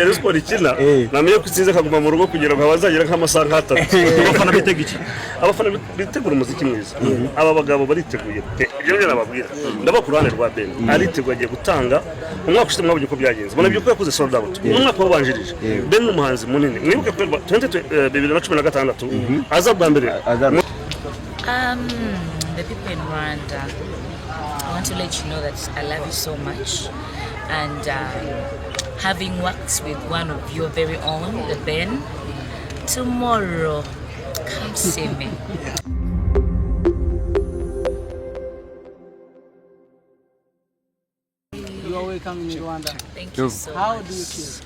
igihe Sport ikina namenye ko itsinze kaguma mu rugo kugira ngo abazagera nk'amasaha nk'atatu. Abafana bitega iki? Abafana bitegura umuziki mwiza. Aba bagabo bariteguye. Ibyo rero nababwira. Ndabakurane rwa Ben. Ariteguye gutanga umwaka ushize mwabonye ko byagenze. Bona byuko yakoze sold out. Umwaka wabanjirije. Ben n'umuhanzi munini. Mwibuke ko 2016 aza bwa mbere. The people in Rwanda, I want to let you know that I love you so much, and having worked with one of your very own, the Ben, tomorrow, come see me. You are welcome in Rwanda. Thank you so much. How do you feel?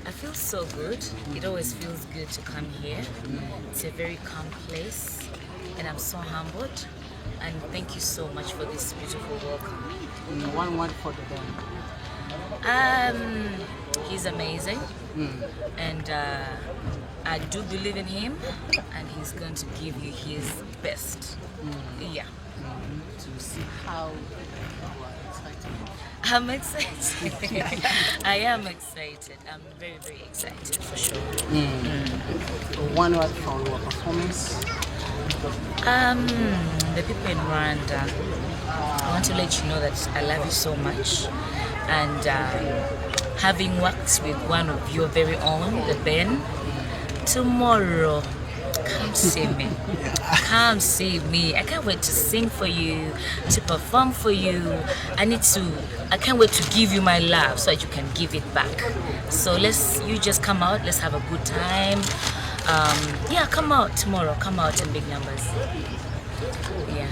I feel so good. It always feels good to come here. It's a very calm place, and I'm so humbled. And thank you so much for this beautiful welcome. One word for the Ben. He's amazing, and I do believe in him, and he's going to give you his best. Yeah. To see how you are excited. I'm excited. I am excited. I'm very, very excited for sure. One word for your performance. The people in Rwanda, I want to let you know that I love you so much, and having worked with one of your very own, the Ben, tomorrow, come see me. Come see me. I can't wait to sing for you, to perform for you. I can't wait to give you my love so that you can give it back. So you just come out, let's have a good time. Yeah, come out tomorrow. Come out in big numbers. Yeah.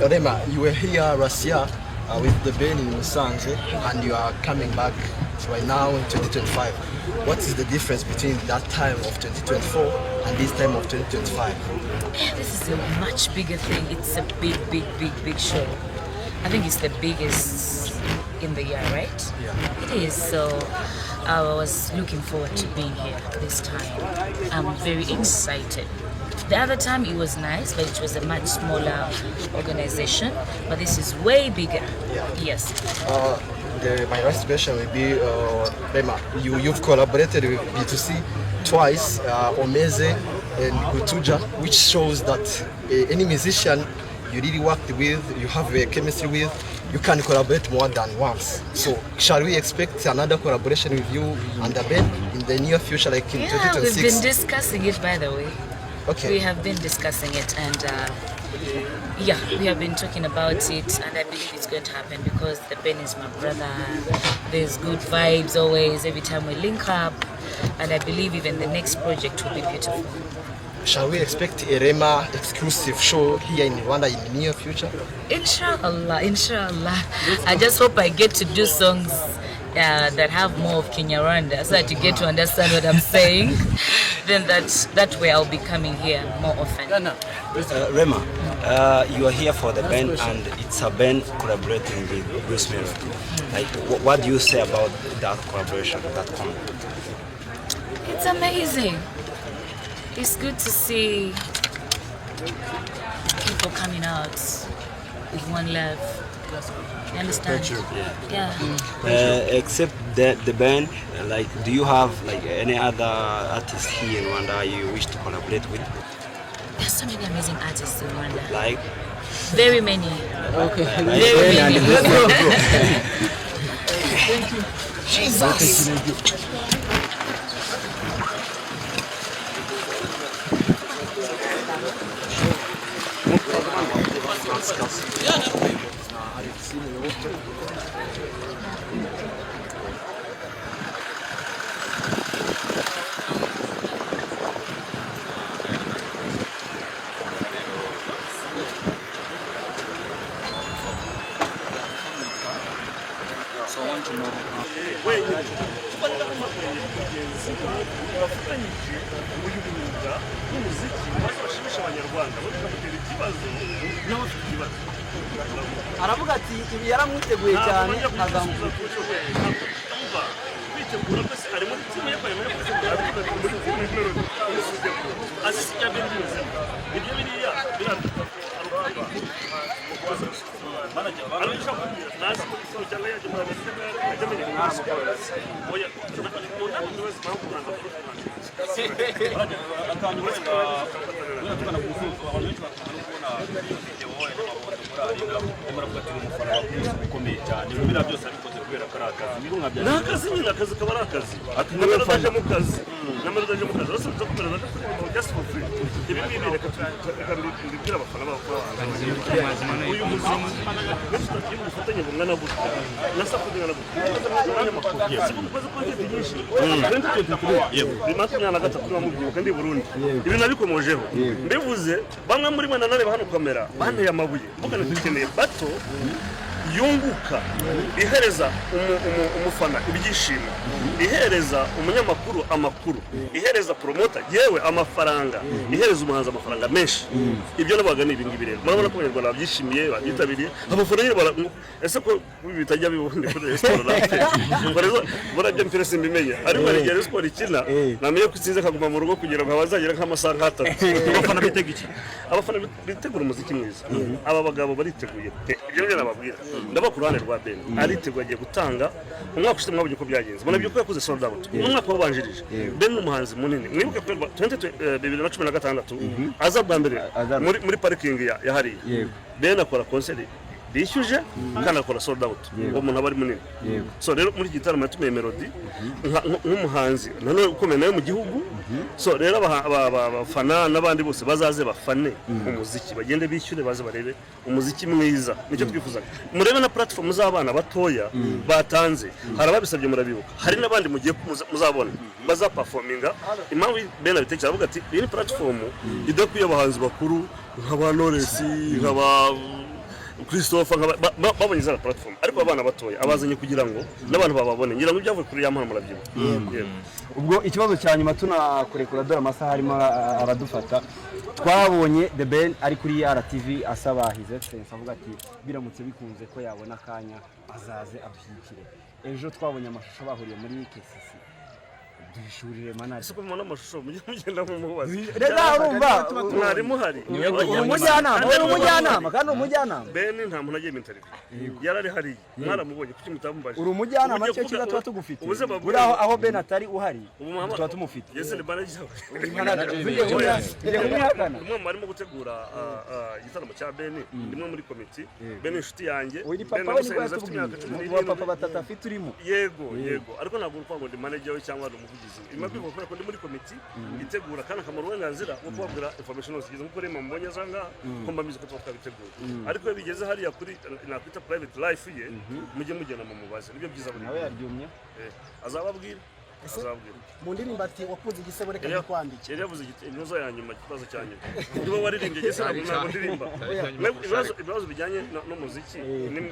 Rema, you were here last year with the Ben in Musanze, and you are coming back right now in 2025. What is the difference between that time of 2024 and this time of 2025? Yeah, this is a much bigger thing. It's a big, big, big, big show. I think it's the biggest in the year, right? Yeah. It is. So I was looking forward to being here this time. I'm very excited. The other time it was nice, but it was a much smaller organization. But this is way bigger. Yeah. Yes. My last question will be, Rema, you've collaborated with B2C twice, Omeze and Gutuja, which shows that any musician you really worked with, you have a chemistry with, you can collaborate more than once. So shall we expect another collaboration with you and the Ben in the near future, like in 2026? We've been discussing it, by the way. Okay. We have been discussing it, and yeah, we have been talking about it, and I believe it's going to happen because the Ben is my brother. There's good vibes always every time we link up, and I believe even the next project will be beautiful. Shall we expect a REMA exclusive show here in Rwanda in the near future? Inshallah, inshallah. I just hope I get to do songs that have more of Inywarwanda, so that you get to understand what I'm saying. Then that way I'll be coming here more often. Rema, you are here for the band, and it's a band collaborating with Bruce Melody. Like, what do you say about that collaboration, that combo? It's amazing. It's good to see people coming out with one love. You understand? Yeah. Except the band, like, do you have like any other artists here in Rwanda you wish to collaborate with? There's so many amazing artists in Rwanda. Like? Very many. Okay. Very many. Thank you. Jesus. aravuga ati ibi yaramwiteguye cyane azamuka akantu wenda tukana gusoza abantu benshi bakunda kubona video muravuga ati umufana ukomeye cyane ibintu byose abikoze kubera karakazi nibo nkabya nakazi nyine akazi kaba ari akazi ati namaraje mu kazi namaraje mu kazi bose kubera no just for free ibi reka tukabibwira abafana babo uyu muzimu n'utatiye ubufatanye bungana gutya nasakudingana gutya siku mukoze project nyinshi bimatumya na gatatu n'amubyibuka ndi Burundi ibi nabikomojeho mbivuze bamwe muri mwe nanone bahano kamera bane yamabuye mvuga dukeneye bato yunguka ihereza umufana ibyishimo ihereza umunyamakuru amakuru ihereza promoter yewe amafaranga ihereza umuhanzi amafaranga menshi ibyo nabaga ni ibingi birero murabona ko abanyarwanda babyishimiye babyitabiriye abafana nyine ese ko bitajya bibundi kuri restaurant barajya interest mbimenye ariko arigiye restaurant ikina namenye ko itsinze kaguma mu rugo kugira ngo abazagera nk'amasaha nk'atatu abafana bitega iki abafana bitegura umuziki mwiza aba bagabo bariteguye ibyo nje nababwira ndabakurane rwa Ben ariteguye agiye gutanga umwaka ushize mwabonye ko byagenze bona byuko yakoze sold out umwaka wabanjirije Ben n'umuhanzi munini mwibuke ko 2016 aza bwa mbere muri parking ya hari Ben akora concert bishyuje kandi akora sold out umuntu aba ari munini so rero muri gitaramo yatumiye Melody nk'umuhanzi nanone ukomeye nawe mu gihugu so rero abafana n'abandi bose bazaze bafane umuziki bagende bishyure baze barebe umuziki mwiza nicyo twifuzaga murebe na platform z'abana batoya batanze harababisabye murabibuka hari n'abandi mugiye muzabona baza performinga impamvu Ben abitekereza avuga ati iyi platform idakwiye abahanzi bakuru nk'aba Knowless nk'aba Christopher babonye za platform ariko abana batoya abazanye kugira ngo n'abantu bababone ngira ngo ibyavuye kuri ya mpano muravyibuka ubwo ikibazo cya nyuma tunakurekura dore amasaha arimo aradufata twabonye The Ben ari kuri RTV asaba His Excellency avuga ati biramutse bikunze ko yabona akanya azaze abushyikire ejo twabonye amashusho bahuriye muri KCC dushurire manari siko mubona amashusho mugenda mu mubazi rega urumva mwari muhari umujyanama kandi umujyanama Ben nta muntu agiye interview yarari hari mwaramubonye kuki mutamumbaje uri umujyanama cyo kiza tuba tugufite uri aho Ben atari uhari tuba tumufite yese ni bana gisaho umwe arimo gutegura igitaramo cya Ben ndimwe muri committee Ben inshuti yanjye Ben wa papa batatu afite urimo yego ariko ntabwo urupfa ngo ndi manager we cyangwa imabiko kubera ko ndi muri komiti itegura kandi akamaro uburenganzira bwo kubabwira information zose nkuko REMA mubonye zanga ko mbamize ko twabitegura ariko iyo bigeze hariya kuri nakwita private life ye mujye mugena mu mubaze nibyo byiza buri nawe yaryumye azababwira mu ndirimbo ati wakunze igisebo reka nkwandike yari yavuze intuzo ya nyuma kibazo cyane niba waririmbye igisebo ntabwo ndirimba ibibazo bijyanye n'umuziki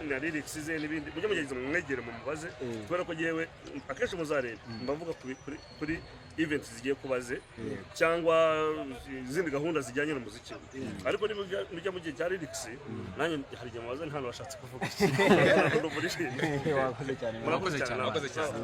na lyrics ze n'ibindi mujye mugeze mu mwegere mu mubaze kubera ko yewe akenshi muzareba mbavuga kuri events zigiye kubaze cyangwa izindi gahunda zijyanye n'umuziki ariko nibyo mu gihe cya lyrics nanjye hari igihe mubaze nta washatse kuvuga wakoze cyane murakoze cyane